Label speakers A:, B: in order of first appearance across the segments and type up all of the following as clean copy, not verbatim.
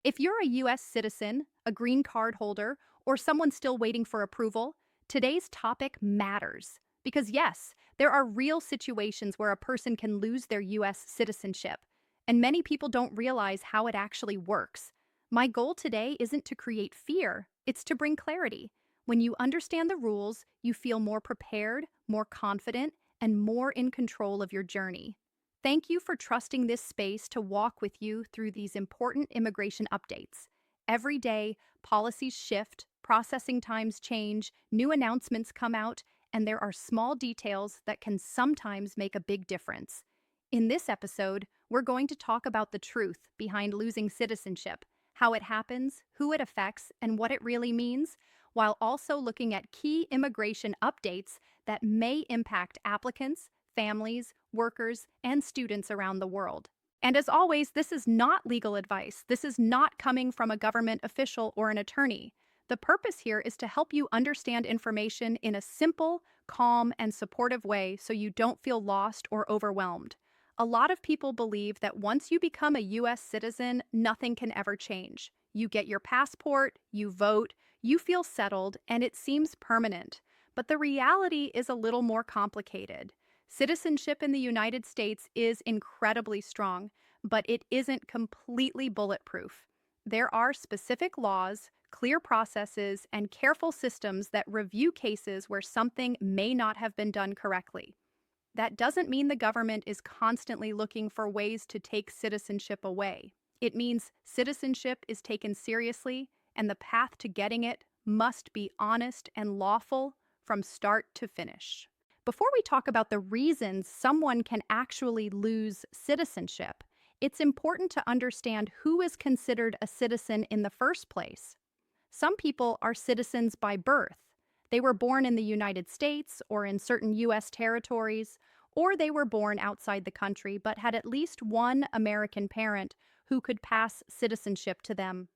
A: If you're a U.S. citizen, a green card holder, or someone still waiting for approval, today's topic matters. Because yes, there are real situations where a person can lose their U.S. citizenship, and many people don't realize how it actually works. My goal today isn't to create fear, it's to bring clarity. When you understand the rules, you feel more prepared, more confident, and more in control of your journey. Thank you for trusting this space to walk with you through these important immigration updates. Every day, policies shift, processing times change, new announcements come out, and there are small details that can sometimes make a big difference. In this episode, we're going to talk about the truth behind losing citizenship, how it happens, who it affects, and what it really means, while also looking at key immigration updates that may impact applicants, families, workers, and students around the world. And as always, this is not legal advice. This is not coming from a government official or an attorney. The purpose here is to help you understand information in a simple, calm, and supportive way so you don't feel lost or overwhelmed. A lot of people believe that once you become a U.S. citizen, nothing can ever change. You get your passport, you vote, you feel settled, and it seems permanent. But the reality is a little more complicated. Citizenship in the United States is incredibly strong, but it isn't completely bulletproof. There are specific laws, clear processes, and careful systems that review cases where something may not have been done correctly. That doesn't mean the government is constantly looking for ways to take citizenship away. It means citizenship is taken seriously, and the path to getting it must be honest and lawful from start to finish. Before we talk about the reasons someone can actually lose citizenship, it's important to understand who is considered a citizen in the first place. Some people are citizens by birth. They were born in the United States or in certain U.S. territories, or they were born outside the country but had at least one American parent who could pass citizenship to them.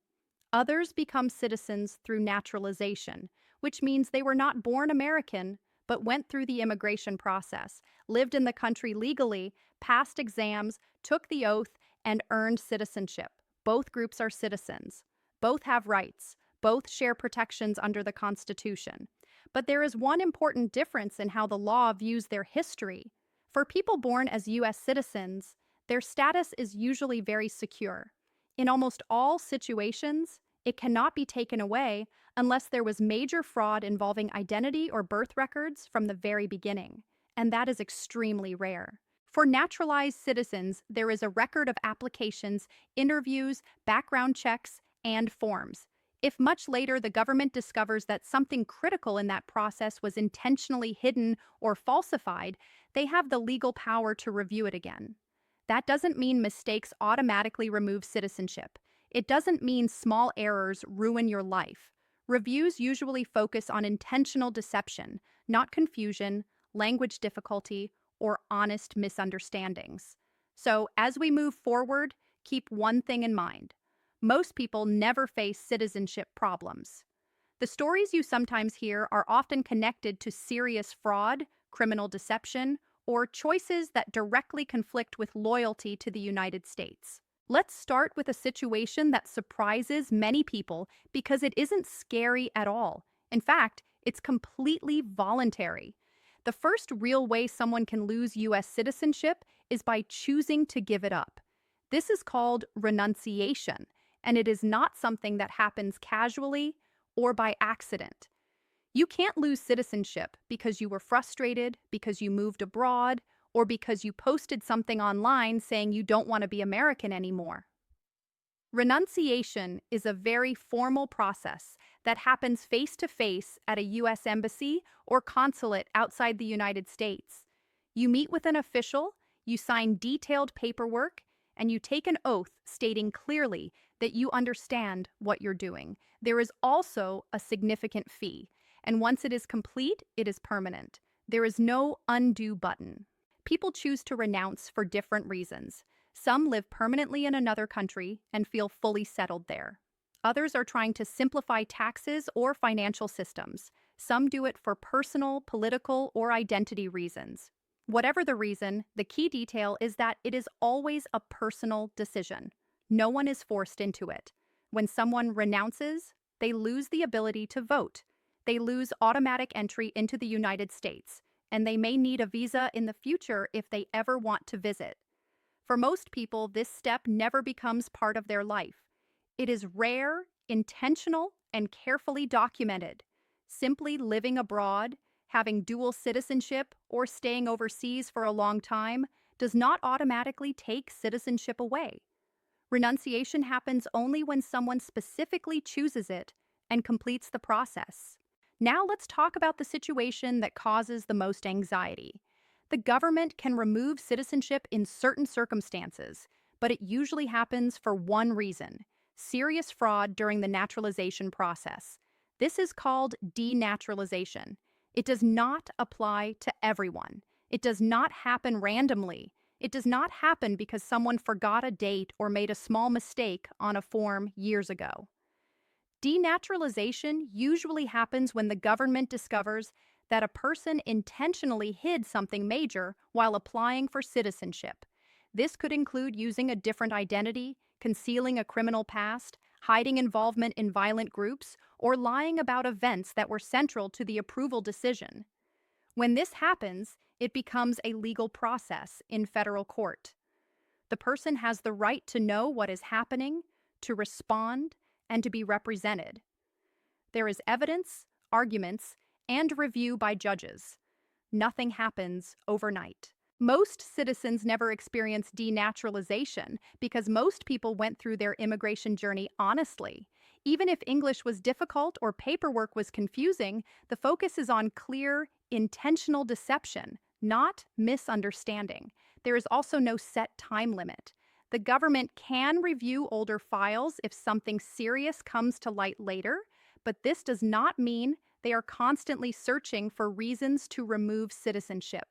A: Others become citizens through naturalization, which means they were not born American, but went through the immigration process, lived in the country legally, passed exams, took the oath, and earned citizenship. Both groups are citizens. Both have rights. Both share protections under the Constitution. But there is one important difference in how the law views their history. For people born as U.S. citizens, their status is usually very secure. In almost all situations, it cannot be taken away unless there was major fraud involving identity or birth records from the very beginning, and that is extremely rare. For naturalized citizens, there is a record of applications, interviews, background checks, and forms. If much later the government discovers that something critical in that process was intentionally hidden or falsified, they have the legal power to review it again. That doesn't mean mistakes automatically remove citizenship. It doesn't mean small errors ruin your life. Reviews usually focus on intentional deception, not confusion, language difficulty, or honest misunderstandings. So, as we move forward, keep one thing in mind. Most people never face citizenship problems. The stories you sometimes hear are often connected to serious fraud, criminal deception, or choices that directly conflict with loyalty to the United States. Let's start with a situation that surprises many people because it isn't scary at all. In fact, it's completely voluntary. The first real way someone can lose U.S. citizenship is by choosing to give it up. This is called renunciation, and it is not something that happens casually or by accident. You can't lose citizenship because you were frustrated, because you moved abroad, or because you posted something online saying you don't want to be American anymore. Renunciation is a very formal process that happens face-to-face at a U.S. embassy or consulate outside the United States. You meet with an official, you sign detailed paperwork, and you take an oath stating clearly that you understand what you're doing. There is also a significant fee, and once it is complete, it is permanent. There is no undo button. People choose to renounce for different reasons. Some live permanently in another country and feel fully settled there. Others are trying to simplify taxes or financial systems. Some do it for personal, political, or identity reasons. Whatever the reason, the key detail is that it is always a personal decision. No one is forced into it. When someone renounces, they lose the ability to vote. They lose automatic entry into the United States, and they may need a visa in the future if they ever want to visit. For most people, this step never becomes part of their life. It is rare, intentional, and carefully documented. Simply living abroad, having dual citizenship, or staying overseas for a long time does not automatically take citizenship away. Renunciation happens only when someone specifically chooses it and completes the process. Now let's talk about the situation that causes the most anxiety. The government can remove citizenship in certain circumstances, but it usually happens for one reason: serious fraud during the naturalization process. This is called denaturalization. It does not apply to everyone. It does not happen randomly. It does not happen because someone forgot a date or made a small mistake on a form years ago. Denaturalization usually happens when the government discovers that a person intentionally hid something major while applying for citizenship. This could include using a different identity, concealing a criminal past, hiding involvement in violent groups, or lying about events that were central to the approval decision. When this happens, it becomes a legal process in federal court. The person has the right to know what is happening, to respond, and to be represented. There is evidence, arguments, and review by judges. Nothing happens overnight. Most citizens never experience denaturalization because most people went through their immigration journey honestly. Even if English was difficult or paperwork was confusing, the focus is on clear, intentional deception, not misunderstanding. There is also no set time limit. The government can review older files if something serious comes to light later, but this does not mean they are constantly searching for reasons to remove citizenship.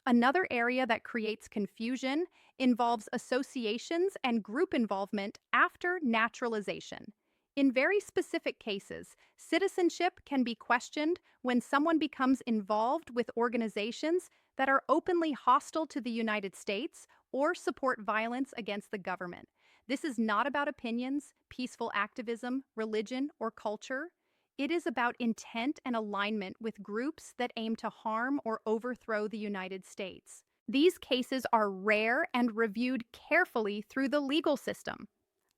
A: Another area that creates confusion involves associations and group involvement after naturalization. In very specific cases, citizenship can be questioned when someone becomes involved with organizations that are openly hostile to the United States or support violence against the government. This is not about opinions, peaceful activism, religion, or culture. It is about intent and alignment with groups that aim to harm or overthrow the United States. These cases are rare and reviewed carefully through the legal system.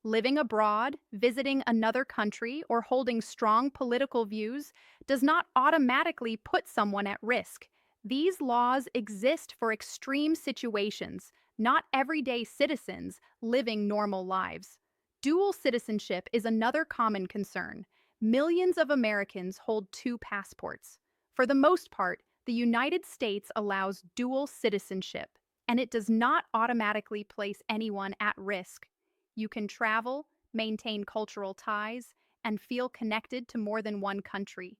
A: Living abroad, visiting another country, or holding strong political views does not automatically put someone at risk. These laws exist for extreme situations, not everyday citizens living normal lives. Dual citizenship is another common concern. Millions of Americans hold two passports. For the most part, the United States allows dual citizenship, and it does not automatically place anyone at risk. You can travel, maintain cultural ties, and feel connected to more than one country.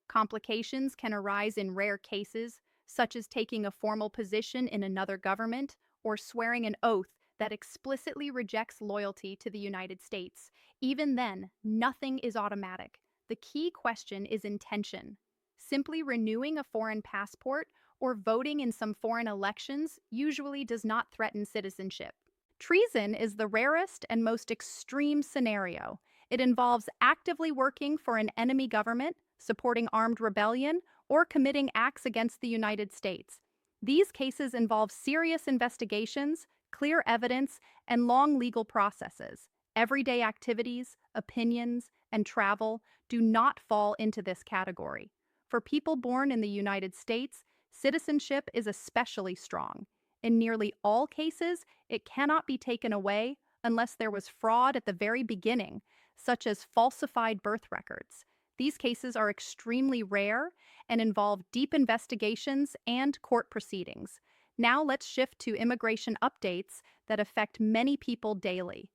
A: Complications can arise in rare cases, such as taking a formal position in another government or swearing an oath that explicitly rejects loyalty to the United States. Even then, nothing is automatic. The key question is intention. Simply renewing a foreign passport or voting in some foreign elections usually does not threaten citizenship. Treason is the rarest and most extreme scenario. It involves actively working for an enemy government, supporting armed rebellion, or committing acts against the United States. These cases involve serious investigations, clear evidence, and long legal processes. Everyday activities, opinions, and travel do not fall into this category. For people born in the United States, citizenship is especially strong. In nearly all cases, it cannot be taken away unless there was fraud at the very beginning, such as falsified birth records. These cases are extremely rare and involve deep investigations and court proceedings. Now let's shift to immigration updates that affect many people daily.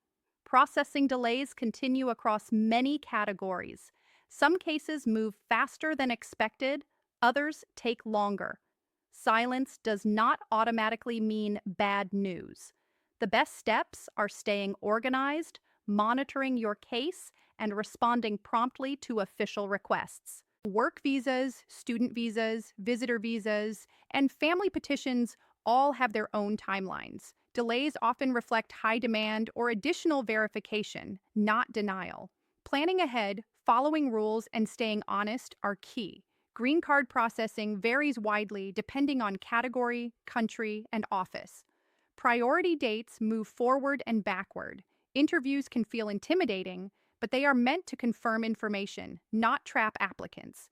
A: Processing delays continue across many categories. Some cases move faster than expected, others take longer. Silence does not automatically mean bad news. The best steps are staying organized, monitoring your case, and responding promptly to official requests. Work visas, student visas, visitor visas, and family petitions all have their own timelines. Delays often reflect high demand or additional verification, not denial. Planning ahead, following rules, and staying honest are key. Green card processing varies widely depending on category, country, and office. Priority dates move forward and backward. Interviews can feel intimidating, but they are meant to confirm information, not trap applicants.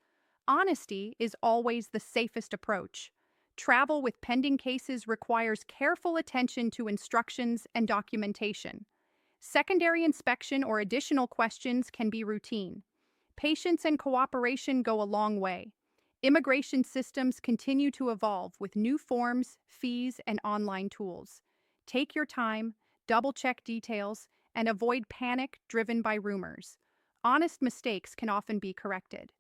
A: Honesty is always the safest approach. Travel with pending cases requires careful attention to instructions and documentation. Secondary inspection or additional questions can be routine. Patience and cooperation go a long way. Immigration systems continue to evolve with new forms, fees, and online tools. Take your time, double-check details, and avoid panic driven by rumors. Honest mistakes can often be corrected.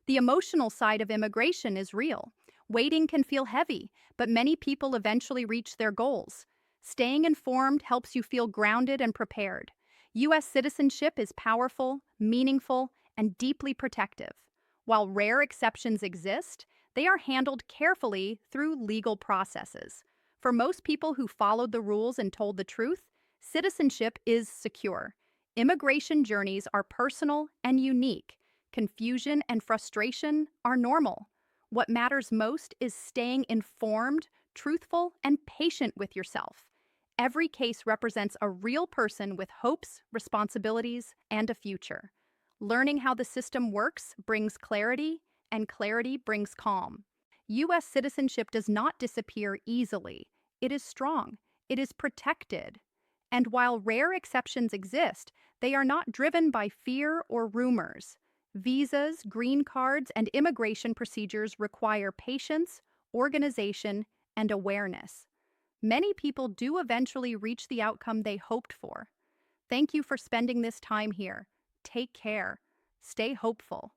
A: The emotional side of immigration is real. Waiting can feel heavy, but many people eventually reach their goals. Staying informed helps you feel grounded and prepared. U.S. citizenship is powerful, meaningful, and deeply protective. While rare exceptions exist, they are handled carefully through legal processes. For most people who followed the rules and told the truth, citizenship is secure. Immigration journeys are personal and unique. Confusion and frustration are normal. What matters most is staying informed, truthful, and patient with yourself. Every case represents a real person with hopes, responsibilities, and a future. Learning how the system works brings clarity, and clarity brings calm. U.S. citizenship does not disappear easily. It is strong. It is protected. And while rare exceptions exist, they are not driven by fear or rumors. Visas, green cards, and immigration procedures require patience, organization, and awareness. Many people do eventually reach the outcome they hoped for. Thank you for spending this time here. Take care. Stay hopeful.